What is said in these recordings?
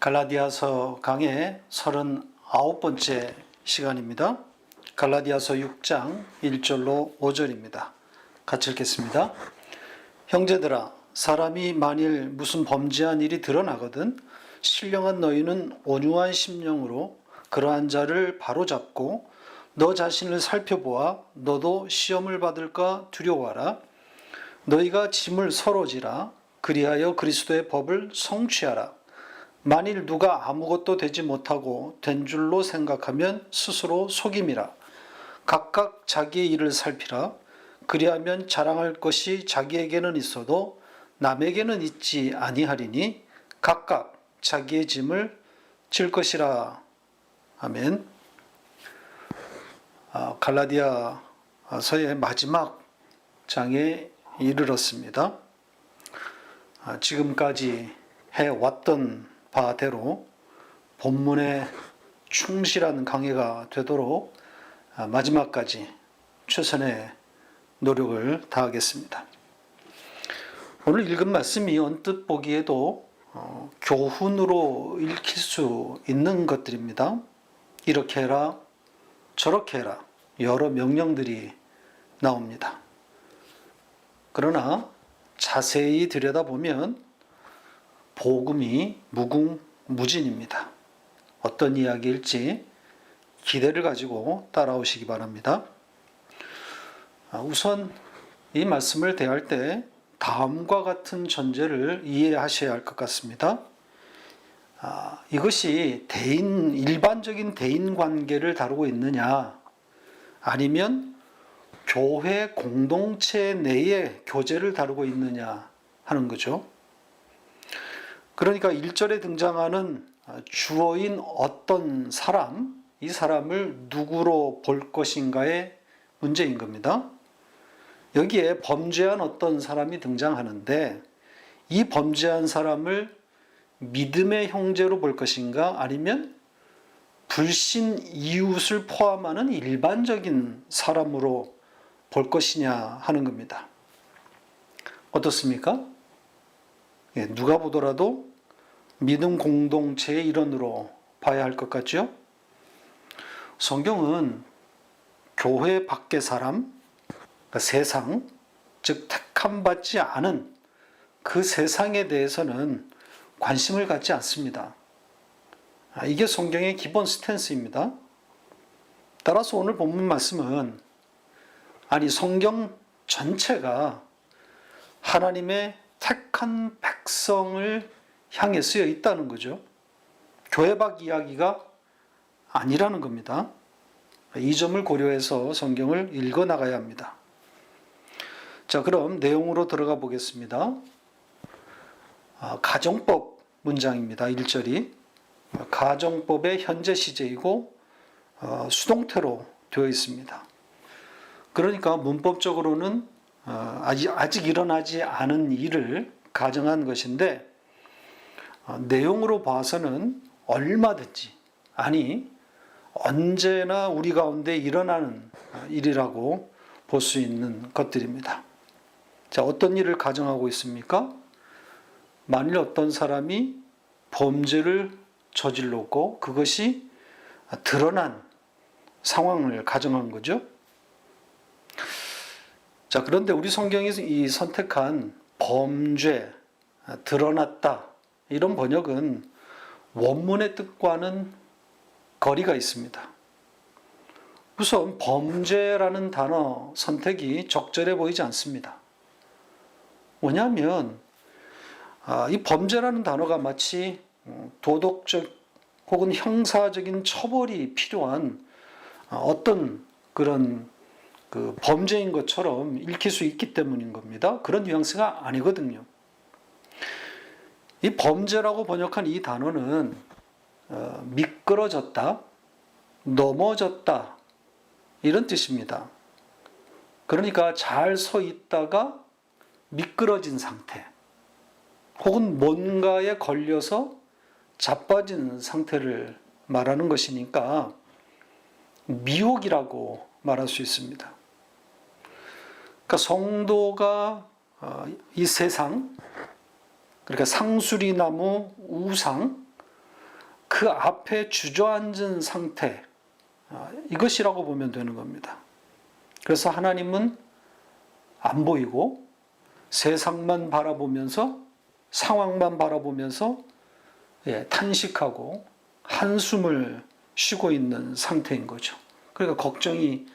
갈라디아서 강의 39번째 시간입니다. 갈라디아서 6장 1절로 5절입니다. 같이 읽겠습니다. 형제들아, 사람이 만일 무슨 범죄한 일이 드러나거든 신령한 너희는 온유한 심령으로 그러한 자를 바로잡고 너 자신을 살펴보아 너도 시험을 받을까 두려워하라. 너희가 짐을 서로 지라. 그리하여 그리스도의 법을 성취하라. 만일 누가 아무것도 되지 못하고 된 줄로 생각하면 스스로 속임이라. 각각 자기의 일을 살피라. 그리하면 자랑할 것이 자기에게는 있어도 남에게는 있지 아니하리니 각각 자기의 짐을 질 것이라. 아멘. 갈라디아서의 마지막 장에 이르렀습니다. 지금까지 해왔던 바대로 본문에 충실한 강해가 되도록 마지막까지 최선의 노력을 다하겠습니다. 오늘 읽은 말씀이 언뜻 보기에도 교훈으로 읽힐 수 있는 것들입니다. 이렇게 해라, 저렇게 해라, 여러 명령들이 나옵니다. 그러나 자세히 들여다보면 복음이 무궁무진입니다. 어떤 이야기일지 기대를 가지고 따라오시기 바랍니다. 우선 이 말씀을 대할 때 다음과 같은 전제를 이해하셔야 할 것 같습니다. 이것이 일반적인 대인 관계를 다루고 있느냐, 아니면 교회 공동체 내의 교제를 다루고 있느냐 하는 거죠. 그러니까 1절에 등장하는 주어인 어떤 사람, 이 사람을 누구로 볼 것인가의 문제인 겁니다. 여기에 범죄한 어떤 사람이 등장하는데 이 범죄한 사람을 믿음의 형제로 볼 것인가, 아니면 불신 이웃을 포함하는 일반적인 사람으로 볼 것이냐 하는 겁니다. 어떻습니까? 누가 보더라도 믿음 공동체의 일원으로 봐야 할 것 같죠? 성경은 교회 밖의 사람, 그러니까 세상, 즉 택함받지 않은 그 세상에 대해서는 관심을 갖지 않습니다. 이게 성경의 기본 스탠스입니다. 따라서 오늘 본문 말씀은 성경 전체가 하나님의 택한 백성을 향해 쓰여 있다는 거죠. 교회 밖 이야기가 아니라는 겁니다. 이 점을 고려해서 성경을 읽어 나가야 합니다. 자, 그럼 내용으로 들어가 보겠습니다. 가정법 문장입니다. 1절이 가정법의 현재 시제이고 수동태로 되어 있습니다. 그러니까 문법적으로는 아직 일어나지 않은 일을 가정한 것인데, 내용으로 봐서는 얼마든지, 언제나 우리 가운데 일어나는 일이라고 볼 수 있는 것들입니다. 자, 어떤 일을 가정하고 있습니까? 만일 어떤 사람이 범죄를 저질렀고 그것이 드러난 상황을 가정한 거죠. 자, 그런데 우리 성경이 이 선택한 범죄, 드러났다, 이런 번역은 원문의 뜻과는 거리가 있습니다. 우선 범죄라는 단어 선택이 적절해 보이지 않습니다. 뭐냐면 이 범죄라는 단어가 마치 도덕적 혹은 형사적인 처벌이 필요한 어떤 그런 범죄인 것처럼 읽힐 수 있기 때문인 겁니다. 그런 뉘앙스가 아니거든요. 이 범죄라고 번역한 이 단어는 미끄러졌다, 넘어졌다, 이런 뜻입니다. 그러니까 잘 서 있다가 미끄러진 상태, 혹은 뭔가에 걸려서 자빠진 상태를 말하는 것이니까 미혹이라고 말할 수 있습니다. 그러니까 성도가 이 세상, 그러니까 상수리나무, 우상, 그 앞에 주저앉은 상태, 이것이라고 보면 되는 겁니다. 그래서 하나님은 안 보이고 세상만 바라보면서, 상황만 바라보면서 탄식하고 한숨을 쉬고 있는 상태인 거죠. 그러니까 걱정이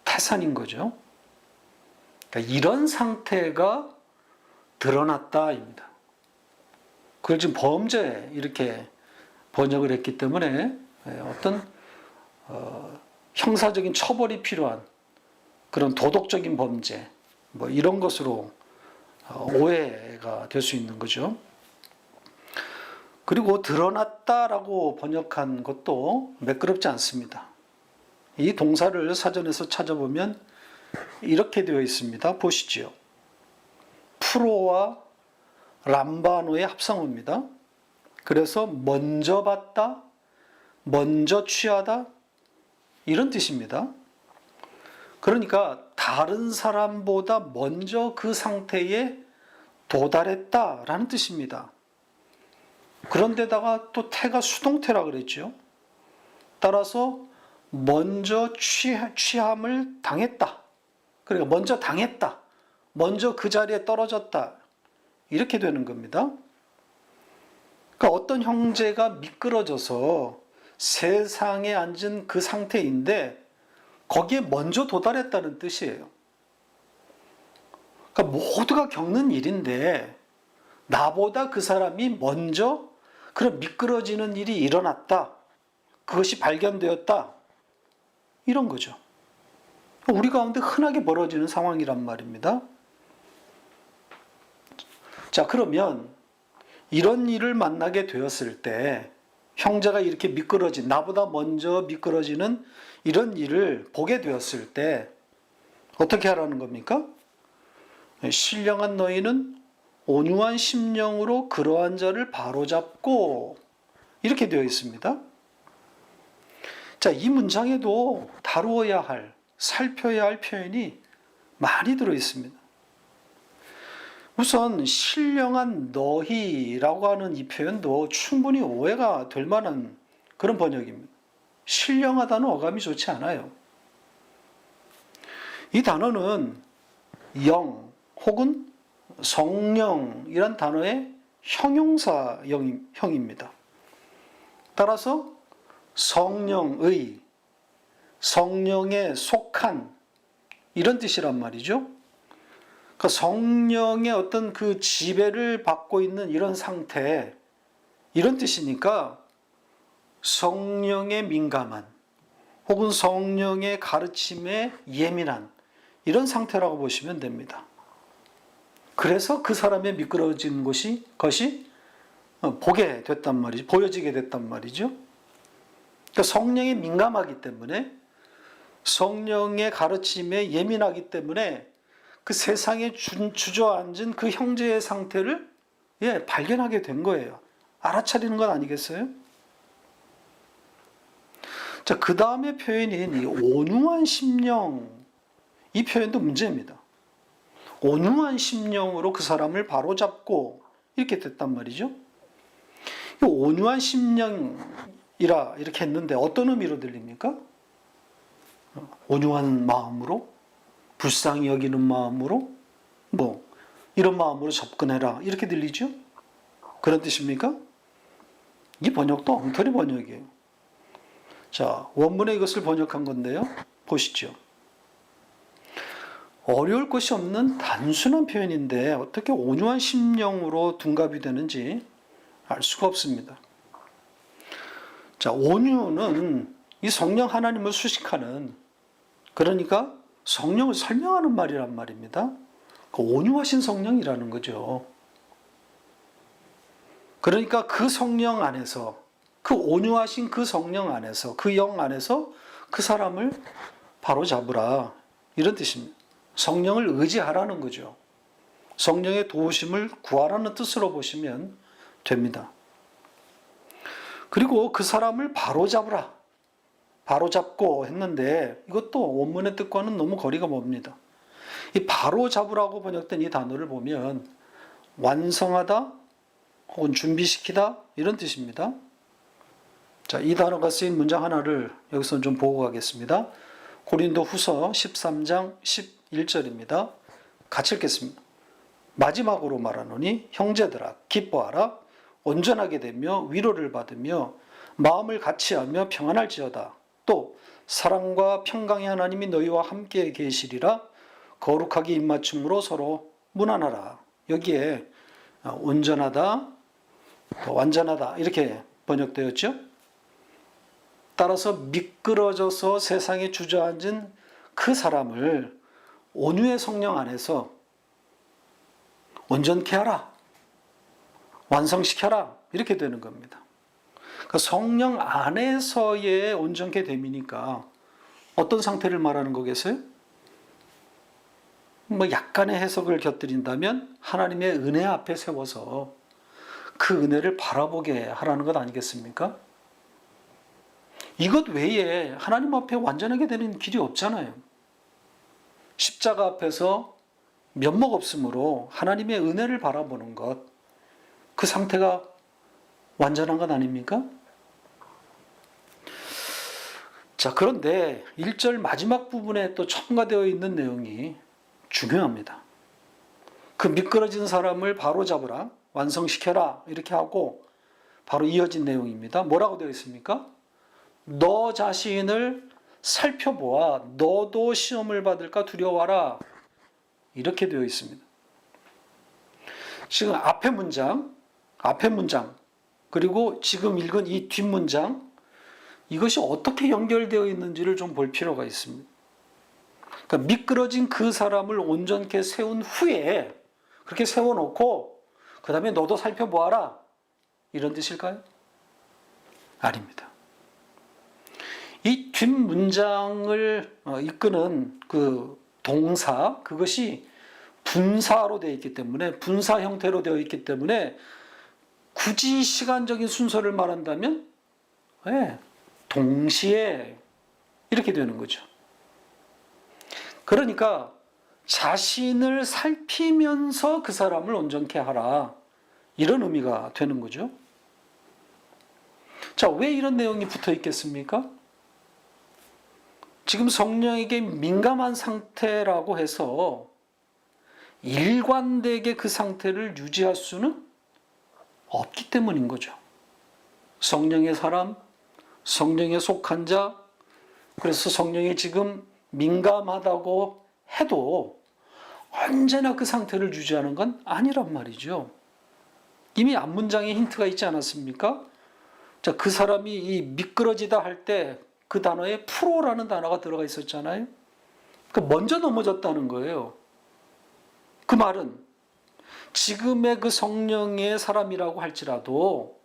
태산인 거죠. 그러니까 이런 상태가 드러났다입니다. 그걸 지금 범죄 이렇게 번역을 했기 때문에 어떤 형사적인 처벌이 필요한 그런 도덕적인 범죄, 뭐 이런 것으로 오해가 될 수 있는 거죠. 그리고 드러났다라고 번역한 것도 매끄럽지 않습니다. 이 동사를 사전에서 찾아보면 이렇게 되어 있습니다. 보시죠. 프로와 람바노의 합성어입니다. 그래서 먼저 봤다, 먼저 취하다, 이런 뜻입니다. 그러니까 다른 사람보다 먼저 그 상태에 도달했다라는 뜻입니다. 그런데다가 또 태가 수동태라 그랬죠. 따라서 먼저 취함을 당했다. 그러니까 먼저 당했다. 먼저 그 자리에 떨어졌다. 이렇게 되는 겁니다. 그러니까 어떤 형제가 미끄러져서 세상에 앉은 그 상태인데 거기에 먼저 도달했다는 뜻이에요. 그러니까 모두가 겪는 일인데 나보다 그 사람이 먼저 그런 미끄러지는 일이 일어났다. 그것이 발견되었다. 이런 거죠. 우리 가운데 흔하게 벌어지는 상황이란 말입니다. 자, 그러면 이런 일을 만나게 되었을 때 형제가 이렇게 미끄러진, 나보다 먼저 미끄러지는 이런 일을 보게 되었을 때 어떻게 하라는 겁니까? 신령한 너희는 온유한 심령으로 그러한 자를 바로잡고, 이렇게 되어 있습니다. 자, 이 문장에도 다루어야 할, 살펴야 할 표현이 많이 들어 있습니다. 우선 신령한 너희라고 하는 이 표현도 충분히 오해가 될 만한 그런 번역입니다. 신령하다는 어감이 좋지 않아요. 이 단어는 영 혹은 성령이란 단어의 형용사형입니다. 따라서 성령의, 성령에 속한 이런 뜻이란 말이죠. 그러니까 성령의 어떤 그 지배를 받고 있는 이런 상태, 이런 뜻이니까 성령에 민감한 혹은 성령의 가르침에 예민한 이런 상태라고 보시면 됩니다. 그래서 그 사람의 미끄러진 것이 보게 됐단 말이죠. 보여지게 됐단 말이죠. 그러니까 성령에 민감하기 때문에, 성령의 가르침에 예민하기 때문에 그 세상에 주저앉은 그 형제의 상태를 발견하게 된 거예요. 알아차리는 건 아니겠어요? 자, 그 다음에 표현인 이 온유한 심령, 이 표현도 문제입니다. 온유한 심령으로 그 사람을 바로잡고 이렇게 됐단 말이죠. 이 온유한 심령이라 이렇게 했는데 어떤 의미로 들립니까? 온유한 마음으로, 불쌍히 여기는 마음으로, 이런 마음으로 접근해라, 이렇게 들리죠? 그런 뜻입니까? 이 번역도 엉터리 번역이에요. 자, 원문에 이것을 번역한 건데요. 보시죠. 어려울 것이 없는 단순한 표현인데 어떻게 온유한 심령으로 둔갑이 되는지 알 수가 없습니다. 자, 온유는 이 성령 하나님을 수식하는, 그러니까 성령을 설명하는 말이란 말입니다. 그 온유하신 성령이라는 거죠. 그러니까 그 성령 안에서, 그 온유하신 그 성령 안에서, 그 영 안에서 그 사람을 바로잡으라, 이런 뜻입니다. 성령을 의지하라는 거죠. 성령의 도우심을 구하라는 뜻으로 보시면 됩니다. 그리고 그 사람을 바로잡으라, 바로잡고 했는데 이것도 원문의 뜻과는 너무 거리가 멉니다. 이 바로잡으라고 번역된 이 단어를 보면 완성하다 혹은 준비시키다 이런 뜻입니다. 자, 이 단어가 쓰인 문장 하나를 여기서 좀 보고 가겠습니다. 고린도후서 13장 11절입니다. 같이 읽겠습니다. 마지막으로 말하노니 형제들아 기뻐하라 온전하게 되며 위로를 받으며 마음을 같이하며 평안할지어다. 또 사랑과 평강의 하나님이 너희와 함께 계시리라. 거룩하게 입맞춤으로 서로 문안하라. 여기에 온전하다, 완전하다 이렇게 번역되었죠. 따라서 미끄러져서 세상에 주저앉은 그 사람을 온유의 성령 안에서 온전케 하라, 완성시켜라 이렇게 되는 겁니다. 그러니까 성령 안에서의 온전케 됨이니까 어떤 상태를 말하는 거겠어요? 뭐 약간의 해석을 곁들인다면 하나님의 은혜 앞에 세워서 그 은혜를 바라보게 하라는 것 아니겠습니까? 이것 외에 하나님 앞에 완전하게 되는 길이 없잖아요. 십자가 앞에서 면목 없으므로 하나님의 은혜를 바라보는 것, 그 상태가 완전한 것 아닙니까? 자, 그런데 1절 마지막 부분에 또 첨가되어 있는 내용이 중요합니다. 그 미끄러진 사람을 바로잡으라, 완성시켜라 이렇게 하고 바로 이어진 내용입니다. 뭐라고 되어 있습니까? 너 자신을 살펴보아 너도 시험을 받을까 두려워하라 이렇게 되어 있습니다. 지금 앞에 문장 그리고 지금 읽은 이 뒷문장 이것이 어떻게 연결되어 있는지를 좀 볼 필요가 있습니다. 그러니까 미끄러진 그 사람을 온전케 세운 후에 그렇게 세워놓고 그 다음에 너도 살펴보아라 이런 뜻일까요? 아닙니다. 이 뒷문장을 이끄는 그 동사 그것이 분사로 되어 있기 때문에 분사 형태로 되어 있기 때문에 굳이 시간적인 순서를 말한다면 동시에 이렇게 되는 거죠. 그러니까 자신을 살피면서 그 사람을 온전케 하라 이런 의미가 되는 거죠. 자, 왜 이런 내용이 붙어 있겠습니까? 지금 성령에게 민감한 상태라고 해서 일관되게 그 상태를 유지할 수는 없기 때문인 거죠. 성령의 사람, 성령에 속한 자, 그래서 성령이 지금 민감하다고 해도 언제나 그 상태를 유지하는 건 아니란 말이죠. 이미 앞문장에 힌트가 있지 않았습니까? 자, 그 사람이 이 미끄러지다 할 때 그 단어에 프로라는 단어가 들어가 있었잖아요. 그러니까 먼저 넘어졌다는 거예요. 그 말은 지금의 그 성령의 사람이라고 할지라도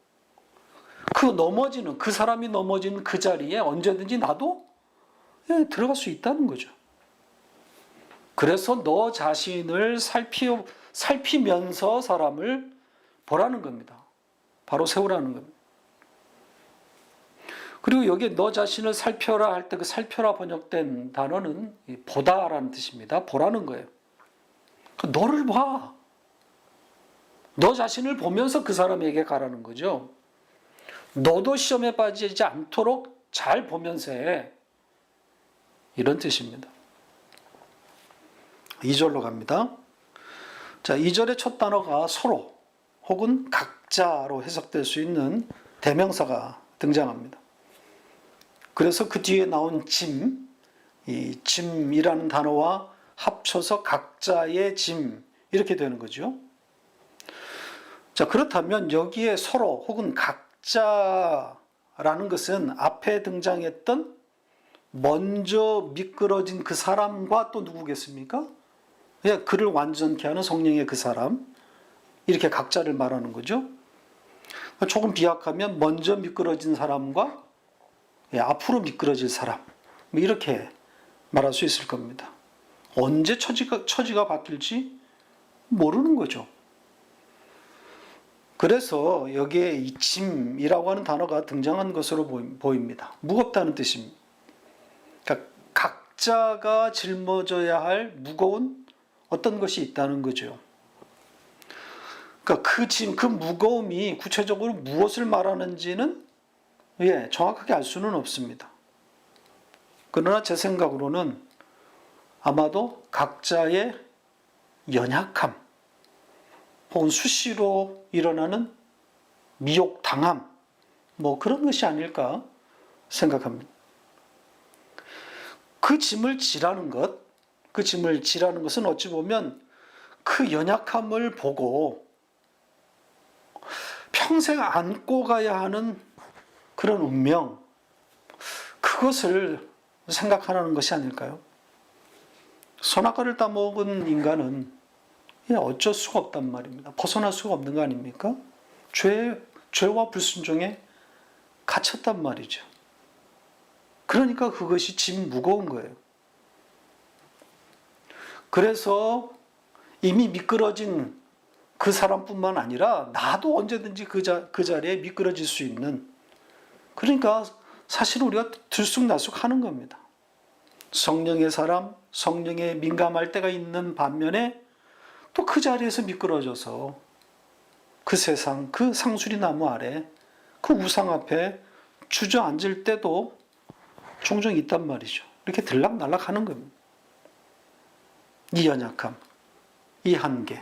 그 사람이 넘어지는 그 자리에 언제든지 나도 들어갈 수 있다는 거죠. 그래서 너 자신을 살피면서 사람을 보라는 겁니다. 바로 세우라는 겁니다. 그리고 여기에 너 자신을 살펴라 할 때 그 살펴라 번역된 단어는 보다라는 뜻입니다. 보라는 거예요. 너를 봐. 너 자신을 보면서 그 사람에게 가라는 거죠. 너도 시험에 빠지지 않도록 잘 보면서 해. 이런 뜻입니다. 2절로 갑니다. 자, 2절의 첫 단어가 서로 혹은 각자로 해석될 수 있는 대명사가 등장합니다. 그래서 그 뒤에 나온 이 짐이라는 단어와 합쳐서 각자의 짐 이렇게 되는 거죠. 자, 그렇다면 여기에 서로 혹은 각자라는 것은 앞에 등장했던 먼저 미끄러진 그 사람과 또 누구겠습니까? 그를 완전케 하는 성령의 그 사람 이렇게 각자를 말하는 거죠. 조금 비약하면 먼저 미끄러진 사람과 앞으로 미끄러질 사람 이렇게 말할 수 있을 겁니다. 언제 처지가 바뀔지 모르는 거죠. 그래서 여기에 이 짐이라고 하는 단어가 등장한 것으로 보입니다. 무겁다는 뜻입니다. 그러니까 각자가 짊어져야 할 무거운 어떤 것이 있다는 거죠. 그러니까 그 무거움이 구체적으로 무엇을 말하는지는 정확하게 알 수는 없습니다. 그러나 제 생각으로는 아마도 각자의 연약함 혹은 수시로 일어나는 미혹, 당함 그런 것이 아닐까 생각합니다. 그 짐을 지라는 것은 어찌 보면 그 연약함을 보고 평생 안고 가야 하는 그런 운명, 그것을 생각하는 것이 아닐까요? 선악과를 따먹은 인간은 어쩔 수가 없단 말입니다. 벗어날 수가 없는 거 아닙니까? 죄와 불순종에 갇혔단 말이죠. 그러니까 그것이 짐 무거운 거예요. 그래서 이미 미끄러진 그 사람뿐만 아니라 나도 언제든지 그 자리에 미끄러질 수 있는, 그러니까 사실 우리가 들쑥날쑥 하는 겁니다. 성령의 사람, 성령에 민감할 때가 있는 반면에 또 그 자리에서 미끄러져서 그 세상, 그 상수리 나무 아래, 그 우상 앞에 주저앉을 때도 종종 있단 말이죠. 이렇게 들락날락 하는 겁니다. 이 연약함, 이 한계,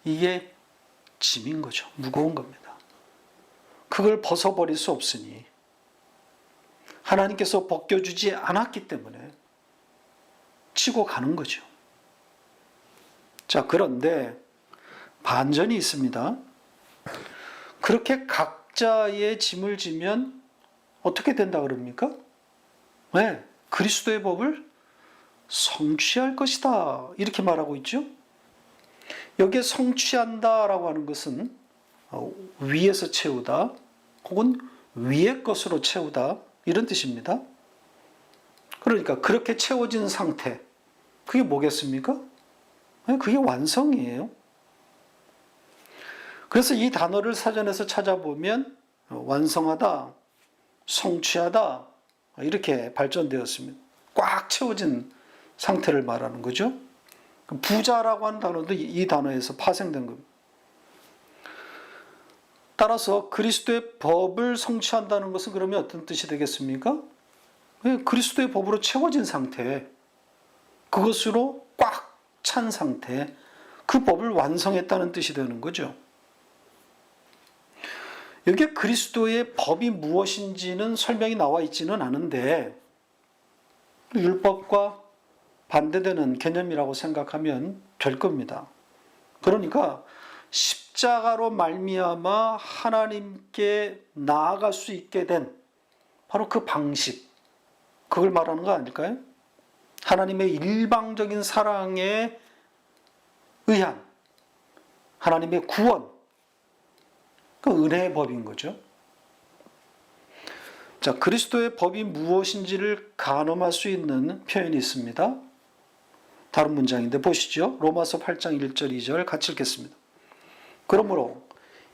이게 짐인 거죠. 무거운 겁니다. 그걸 벗어버릴 수 없으니 하나님께서 벗겨주지 않았기 때문에 치고 가는 거죠. 자, 그런데 반전이 있습니다. 그렇게 각자의 짐을 지면 어떻게 된다 그럽니까? 왜? 그리스도의 법을 성취할 것이다. 이렇게 말하고 있죠. 여기에 성취한다라고 하는 것은 위에서 채우다 혹은 위의 것으로 채우다 이런 뜻입니다. 그러니까 그렇게 채워진 상태, 그게 뭐겠습니까? 그게 완성이에요. 그래서 이 단어를 사전에서 찾아보면 완성하다, 성취하다 이렇게 발전되었습니다. 꽉 채워진 상태를 말하는 거죠. 부자라고 하는 단어도 이 단어에서 파생된 겁니다. 따라서 그리스도의 법을 성취한다는 것은 그러면 어떤 뜻이 되겠습니까? 그리스도의 법으로 채워진 상태, 그것으로 꽉 찬 상태, 그 법을 완성했다는 뜻이 되는 거죠. 여기에 그리스도의 법이 무엇인지는 설명이 나와 있지는 않은데 율법과 반대되는 개념이라고 생각하면 될 겁니다. 그러니까 십자가로 말미암아 하나님께 나아갈 수 있게 된 바로 그 방식, 그걸 말하는 거 아닐까요? 하나님의 일방적인 사랑에 의한 하나님의 구원, 그 은혜의 법인 거죠. 자, 그리스도의 법이 무엇인지를 가늠할 수 있는 표현이 있습니다. 다른 문장인데 보시죠. 로마서 8장 1절 2절 같이 읽겠습니다. 그러므로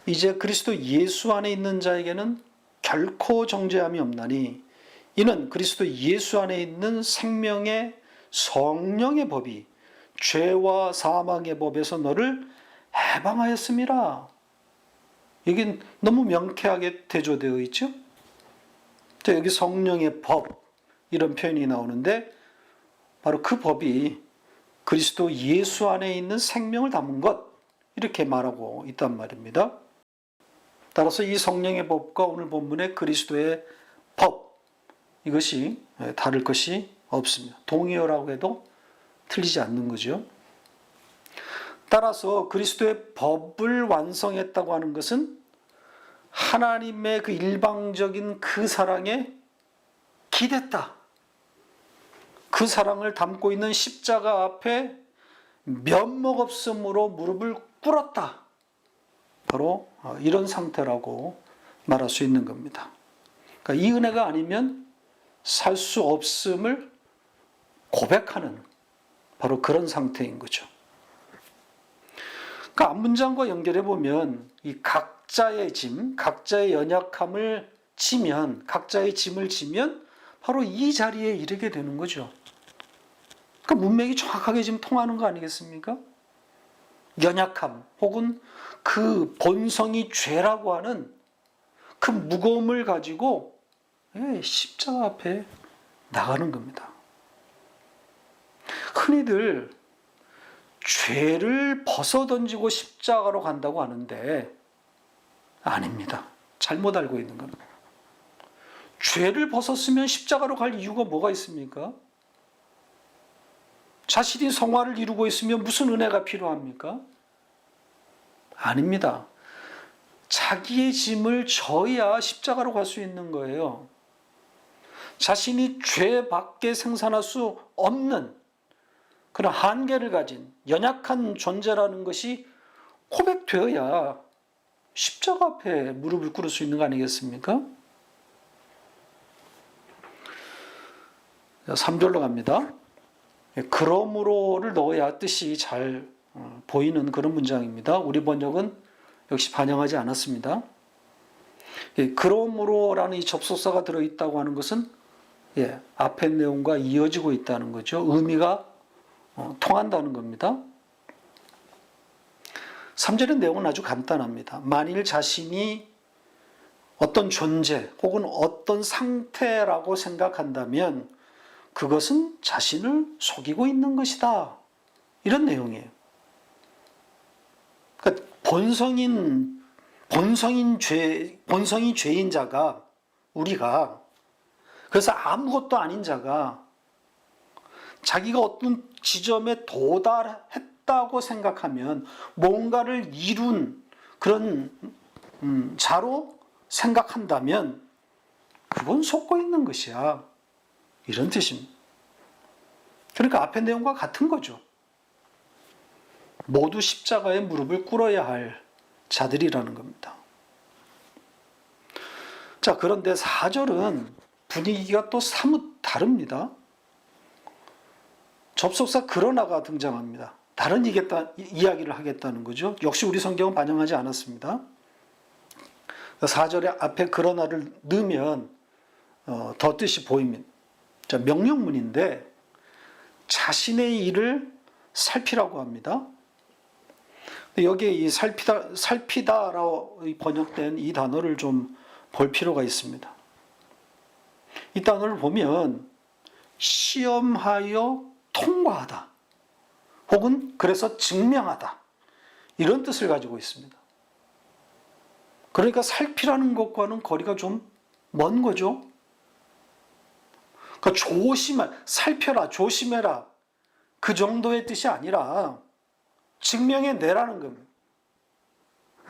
이제 그리스도 예수 안에 있는 자에게는 결코 정죄함이 없나니 이는 그리스도 예수 안에 있는 생명의 성령의 법이 죄와 사망의 법에서 너를 해방하였음이라. 여긴 너무 명쾌하게 대조되어 있죠. 여기 성령의 법 이런 표현이 나오는데 바로 그 법이 그리스도 예수 안에 있는 생명을 담은 것 이렇게 말하고 있단 말입니다. 따라서 이 성령의 법과 오늘 본문의 그리스도의 법, 이것이 다를 것이 없습니다. 동의어라고 해도 틀리지 않는 거죠. 따라서 그리스도의 법을 완성했다고 하는 것은 하나님의 그 일방적인 그 사랑에 기댔다. 그 사랑을 담고 있는 십자가 앞에 면목없음으로 무릎을 꿇었다. 바로 이런 상태라고 말할 수 있는 겁니다. 그러니까 이 은혜가 아니면 살 수 없음을 고백하는 바로 그런 상태인 거죠. 그러니까 앞문장과 연결해 보면 이 각자의 짐, 각자의 연약함을 지면, 각자의 짐을 지면 바로 이 자리에 이르게 되는 거죠. 그러니까 문맥이 정확하게 지금 통하는 거 아니겠습니까? 연약함 혹은 그 본성이 죄라고 하는 그 무거움을 가지고 십자가 앞에 나가는 겁니다. 흔히들 죄를 벗어던지고 십자가로 간다고 하는데 아닙니다. 잘못 알고 있는 겁니다. 죄를 벗었으면 십자가로 갈 이유가 뭐가 있습니까? 자신이 성화를 이루고 있으면 무슨 은혜가 필요합니까? 아닙니다. 자기의 짐을 져야 십자가로 갈 수 있는 거예요. 자신이 죄밖에 생산할 수 없는 그런 한계를 가진 연약한 존재라는 것이 고백되어야 십자가 앞에 무릎을 꿇을 수 있는 거 아니겠습니까? 3절로 갑니다. 그러므로를 넣어야 뜻이 잘 보이는 그런 문장입니다. 우리 번역은 역시 반영하지 않았습니다. 그러므로라는 이 접속사가 들어있다고 하는 것은 앞의 내용과 이어지고 있다는 거죠. 의미가 통한다는 겁니다. 3절의 내용은 아주 간단합니다. 만일 자신이 어떤 존재 혹은 어떤 상태라고 생각한다면 그것은 자신을 속이고 있는 것이다. 이런 내용이에요. 그러니까 본성이 죄인 자가, 우리가, 그래서 아무것도 아닌 자가 자기가 어떤 지점에 도달했다고 생각하면 뭔가를 이룬 그런 자로 생각한다면 그건 속고 있는 것이야. 이런 뜻입니다. 그러니까 앞의 내용과 같은 거죠. 모두 십자가에 무릎을 꿇어야 할 자들이라는 겁니다. 자, 그런데 4절은 분위기가 또 사뭇 다릅니다. 접속사 그러나가 등장합니다. 다른 이야기를 하겠다는 거죠. 역시 우리 성경은 반영하지 않았습니다. 4절에 앞에 그러나를 넣으면 더 뜻이 보입니다. 자, 명령문인데 자신의 일을 살피라고 합니다. 여기에 이 살피다라고 번역된 이 단어를 좀 볼 필요가 있습니다. 이 단어를 보면 시험하여 통과하다 혹은 그래서 증명하다 이런 뜻을 가지고 있습니다. 그러니까 살피라는 것과는 거리가 좀 먼 거죠. 그러니까 살펴라, 조심해라 그 정도의 뜻이 아니라 증명해내라는 겁니다.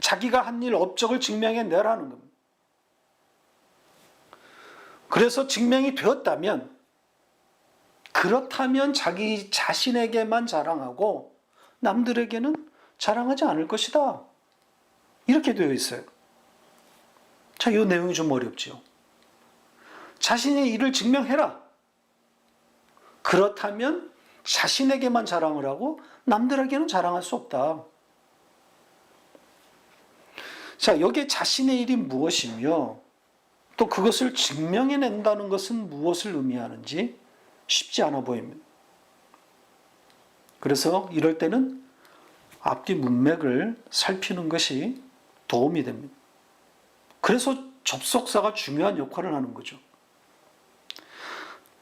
자기가 한 일 업적을 증명해내라는 겁니다. 그래서 증명이 되었다면 그렇다면 자기 자신에게만 자랑하고 남들에게는 자랑하지 않을 것이다. 이렇게 되어 있어요. 자, 이 내용이 좀 어렵죠. 자신의 일을 증명해라. 그렇다면 자신에게만 자랑을 하고 남들에게는 자랑할 수 없다. 자, 여기에 자신의 일이 무엇이며 또 그것을 증명해낸다는 것은 무엇을 의미하는지 쉽지 않아 보입니다. 그래서 이럴 때는 앞뒤 문맥을 살피는 것이 도움이 됩니다. 그래서 접속사가 중요한 역할을 하는 거죠.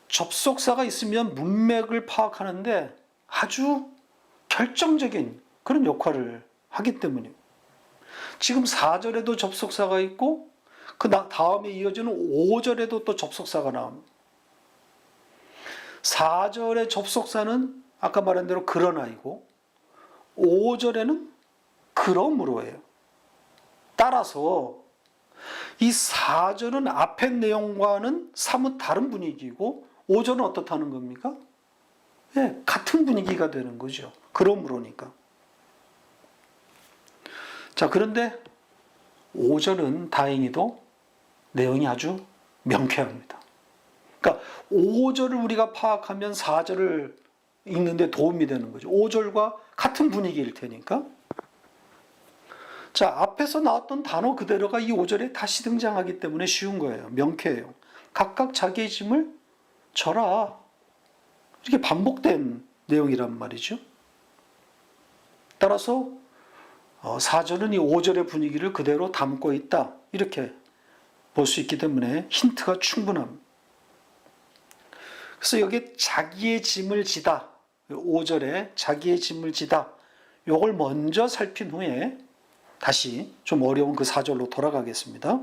접속사가 있으면 문맥을 파악하는데 아주 결정적인 그런 역할을 하기 때문이에요. 지금 4절에도 접속사가 있고 그 다음에 이어지는 5절에도 또 접속사가 나옵니다. 4절의 접속사는 아까 말한 대로 그러나이고 5절에는 그러므로예요. 따라서 이 4절은 앞의 내용과는 사뭇 다른 분위기이고 5절은 어떻다는 겁니까? 같은 분위기가 되는 거죠. 그러므로니까. 자, 그런데 5절은 다행히도 내용이 아주 명쾌합니다. 그러니까 5절을 우리가 파악하면 4절을 읽는데 도움이 되는 거죠. 5절과 같은 분위기일 테니까. 자, 앞에서 나왔던 단어 그대로가 이 5절에 다시 등장하기 때문에 쉬운 거예요. 명쾌해요. 각각 자기의 짐을 져라. 이렇게 반복된 내용이란 말이죠. 따라서 4절은 이 5절의 분위기를 그대로 담고 있다. 이렇게 볼 수 있기 때문에 힌트가 충분합니다. 그래서 여기에 자기의 짐을 지다, 5절에 자기의 짐을 지다, 요걸 먼저 살핀 후에 다시 좀 어려운 그 4절로 돌아가겠습니다.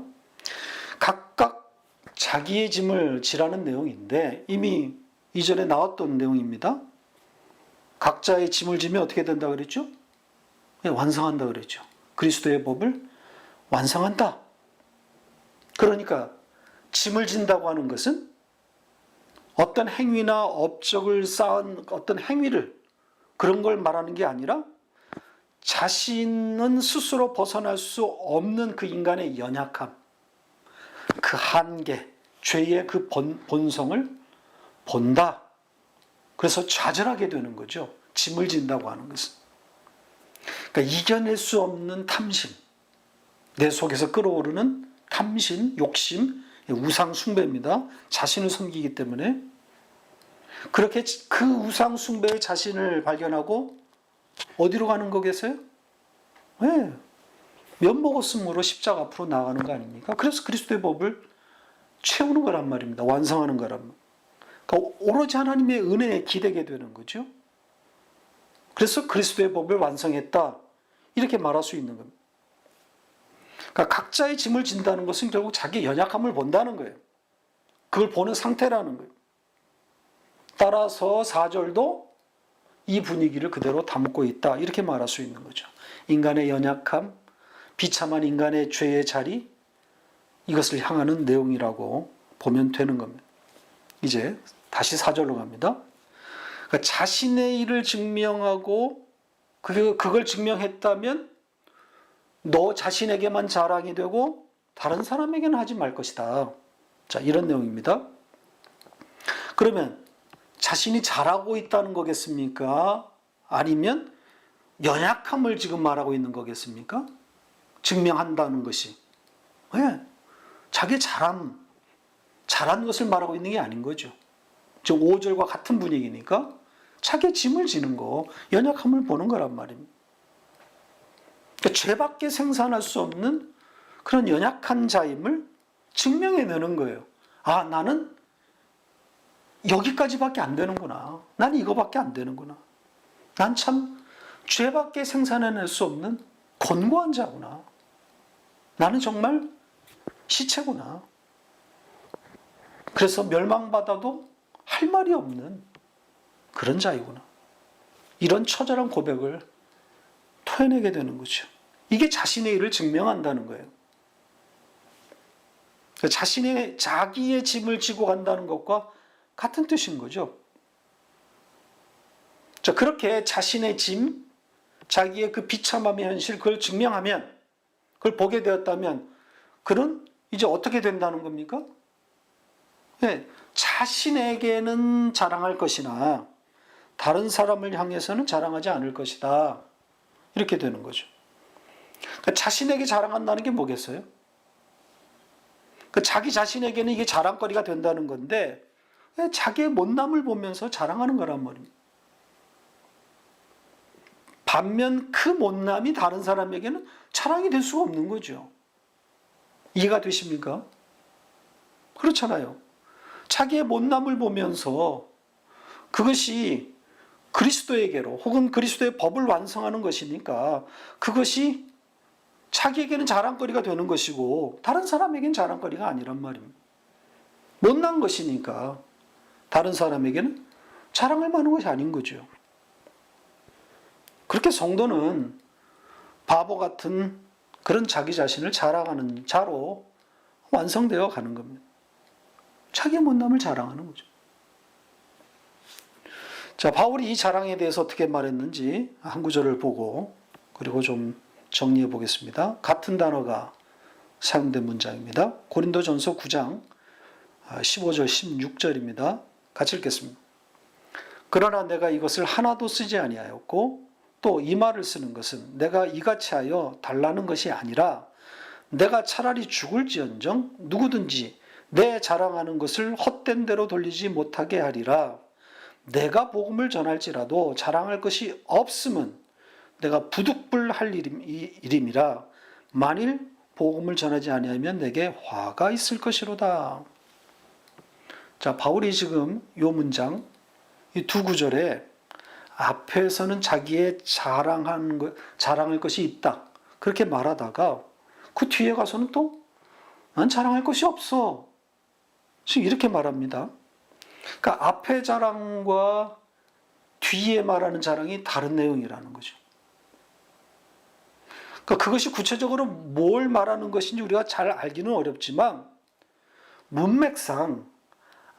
각각 자기의 짐을 지라는 내용인데 이미 이전에 나왔던 내용입니다. 각자의 짐을 지면 어떻게 된다 그랬죠? 네, 완성한다 그랬죠. 그리스도의 법을 완성한다. 그러니까 짐을 진다고 하는 것은 어떤 행위나 업적을 쌓은 어떤 행위를 그런 걸 말하는 게 아니라 자신은 스스로 벗어날 수 없는 그 인간의 연약함, 그 한계, 죄의 그 본성을 본다. 그래서 좌절하게 되는 거죠. 짐을 진다고 하는 것은. 그러니까 이겨낼 수 없는 탐심, 내 속에서 끌어오르는 탐심, 욕심, 우상 숭배입니다. 자신을 섬기기 때문에. 그렇게 그 우상 숭배의 자신을 발견하고 어디로 가는 거겠어요? 네. 면목없음으로 십자가 앞으로 나아가는 거 아닙니까? 그래서 그리스도의 법을 채우는 거란 말입니다. 완성하는 거란 말입니다. 그러니까 오로지 하나님의 은혜에 기대게 되는 거죠. 그래서 그리스도의 법을 완성했다. 이렇게 말할 수 있는 겁니다. 그러니까 각자의 짐을 진다는 것은 결국 자기의 연약함을 본다는 거예요. 그걸 보는 상태라는 거예요. 따라서 4절도 이 분위기를 그대로 담고 있다. 이렇게 말할 수 있는 거죠. 인간의 연약함, 비참한 인간의 죄의 자리, 이것을 향하는 내용이라고 보면 되는 겁니다. 이제 다시 4절로 갑니다. 그러니까 자신의 일을 증명하고 그걸 증명했다면 너 자신에게만 자랑이 되고 다른 사람에게는 하지 말 것이다. 자, 이런 내용입니다. 그러면 자신이 잘하고 있다는 거겠습니까? 아니면 연약함을 지금 말하고 있는 거겠습니까? 증명한다는 것이. 네. 자기의 잘한 것을 말하고 있는 게 아닌 거죠. 즉 5절과 같은 분위기니까 자기의 짐을 지는 거, 연약함을 보는 거란 말입니다. 그러니까 죄밖에 생산할 수 없는 그런 연약한 자임을 증명해내는 거예요. 아, 나는 여기까지밖에 안 되는구나. 난 이거밖에 안 되는구나. 난 참 죄밖에 생산해낼 수 없는 곤고한 자구나. 나는 정말 시체구나. 그래서 멸망받아도 할 말이 없는 그런 자이구나. 이런 처절한 고백을 토해내게 되는 거죠. 이게 자신의 일을 증명한다는 거예요. 자기의 짐을 지고 간다는 것과 같은 뜻인 거죠. 자, 그렇게 자신의 짐, 자기의 그 비참함의 현실, 그걸 증명하면, 그걸 보게 되었다면, 그는 이제 어떻게 된다는 겁니까? 네, 자신에게는 자랑할 것이나, 다른 사람을 향해서는 자랑하지 않을 것이다. 이렇게 되는 거죠. 그러니까 자신에게 자랑한다는 게 뭐겠어요? 그러니까 자기 자신에게는 이게 자랑거리가 된다는 건데, 자기의 못남을 보면서 자랑하는 거란 말입니다. 반면 그 못남이 다른 사람에게는 자랑이 될 수가 없는 거죠. 이해가 되십니까? 그렇잖아요. 자기의 못남을 보면서 그것이 그리스도에게로 혹은 그리스도의 법을 완성하는 것이니까 그것이 자기에게는 자랑거리가 되는 것이고 다른 사람에게는 자랑거리가 아니란 말입니다. 못난 것이니까 다른 사람에게는 자랑할 만한 것이 아닌 거죠. 그렇게 성도는 바보 같은 그런 자기 자신을 자랑하는 자로 완성되어 가는 겁니다. 자기의 못남을 자랑하는 거죠. 자, 바울이 이 자랑에 대해서 어떻게 말했는지 한 구절을 보고 그리고 좀 정리해 보겠습니다. 같은 단어가 사용된 문장입니다. 고린도전서 9장 15절 16절입니다. 같이 읽겠습니다. 그러나 내가 이것을 하나도 쓰지 아니하였고 또 이 말을 쓰는 것은 내가 이같이 하여 달라는 것이 아니라 내가 차라리 죽을지언정 누구든지 내 자랑하는 것을 헛된 대로 돌리지 못하게 하리라. 내가 복음을 전할지라도 자랑할 것이 없음은 내가 부득불할 일임이라. 만일 복음을 전하지 아니하면 내게 화가 있을 것이로다. 자, 바울이 지금 이 문장, 이 두 구절에 앞에서는 자기의 자랑할 것이 있다, 그렇게 말하다가 그 뒤에 가서는 또 난 자랑할 것이 없어, 지금 이렇게 말합니다. 그러니까 앞에 자랑과 뒤에 말하는 자랑이 다른 내용이라는 거죠. 그러니까 그것이 구체적으로 뭘 말하는 것인지 우리가 잘 알기는 어렵지만 문맥상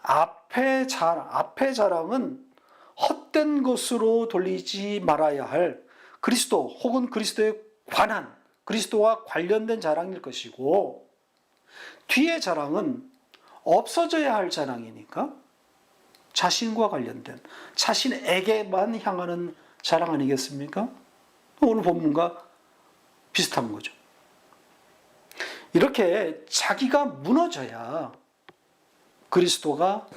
앞에 자랑은 헛된 것으로 돌리지 말아야 할 그리스도 혹은 그리스도에 관한, 그리스도와 관련된 자랑일 것이고, 뒤에 자랑은 없어져야 할 자랑이니까 자신과 관련된, 자신에게만 향하는 자랑 아니겠습니까? 오늘 본문과 비슷한 거죠. 이렇게 자기가 무너져야 그리스도가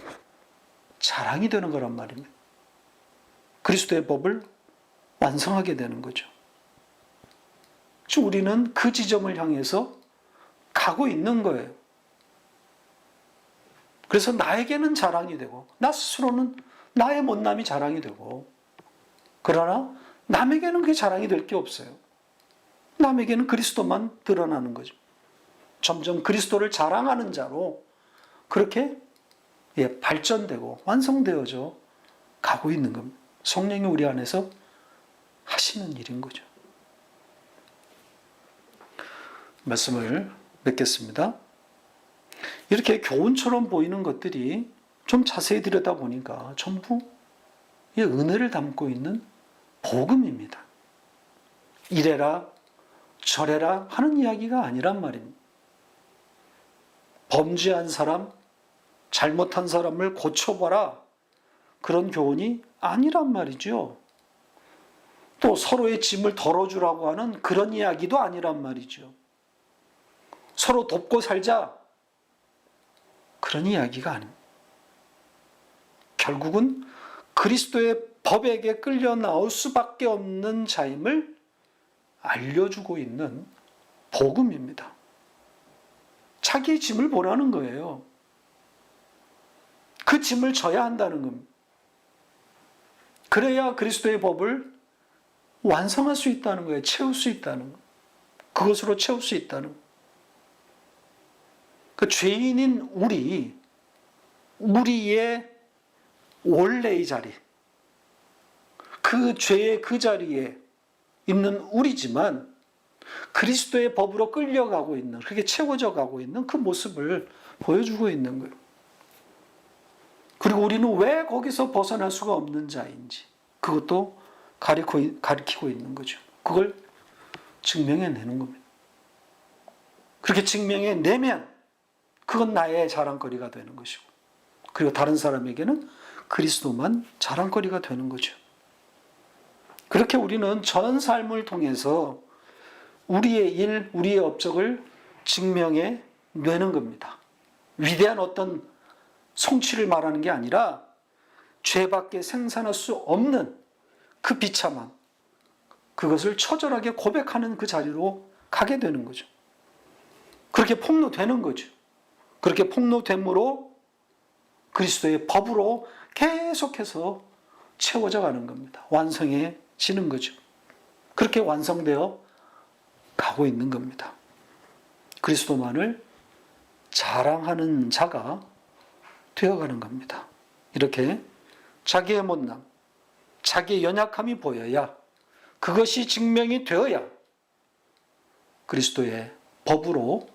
자랑이 되는 거란 말입니다. 그리스도의 법을 완성하게 되는 거죠. 지금 우리는 그 지점을 향해서 가고 있는 거예요. 그래서 나에게는 자랑이 되고, 나 스스로는 나의 못남이 자랑이 되고, 그러나 남에게는 그게 자랑이 될 게 없어요. 남에게는 그리스도만 드러나는 거죠. 점점 그리스도를 자랑하는 자로 그렇게 발전되고 완성되어져 가고 있는 겁니다. 성령이 우리 안에서 하시는 일인 거죠. 말씀을 맺겠습니다. 이렇게 교훈처럼 보이는 것들이 좀 자세히 들여다보니까 전부 은혜를 담고 있는 복음입니다. 이래라 저래라 하는 이야기가 아니란 말입니다. 범죄한 사람, 잘못한 사람을 고쳐봐라, 그런 교훈이 아니란 말이죠. 또 서로의 짐을 덜어주라고 하는 그런 이야기도 아니란 말이죠. 서로 돕고 살자, 그런 이야기가 아닙니다. 결국은 그리스도의 법에게 끌려 나올 수밖에 없는 자임을 알려주고 있는 복음입니다. 자기의 짐을 보라는 거예요. 그 짐을 져야 한다는 겁니다. 그래야 그리스도의 법을 완성할 수 있다는 거예요. 채울 수 있다는 거. 그것으로 채울 수 있다는 거. 그 죄인인 우리의 원래의 자리, 그 죄의 그 자리에 있는 우리지만 그리스도의 법으로 끌려가고 있는, 그렇게 채워져 가고 있는 그 모습을 보여주고 있는 거예요. 그리고 우리는 왜 거기서 벗어날 수가 없는 자인지 그것도 가리키고 있는 거죠. 그걸 증명해내는 겁니다. 그렇게 증명해내면 그건 나의 자랑거리가 되는 것이고, 그리고 다른 사람에게는 그리스도만 자랑거리가 되는 거죠. 그렇게 우리는 전 삶을 통해서 우리의 일, 우리의 업적을 증명해 내는 겁니다. 위대한 어떤 성취를 말하는 게 아니라 죄밖에 생산할 수 없는 그 비참함, 그것을 처절하게 고백하는 그 자리로 가게 되는 거죠. 그렇게 폭로되는 거죠. 그렇게 폭로됨으로 그리스도의 법으로 계속해서 채워져 가는 겁니다. 완성해지는 거죠. 그렇게 완성되어 가고 있는 겁니다. 그리스도만을 자랑하는 자가 되어가는 겁니다. 이렇게 자기의 못남, 자기의 연약함이 보여야, 그것이 증명이 되어야 그리스도의 법으로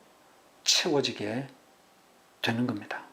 채워지게 되는 겁니다.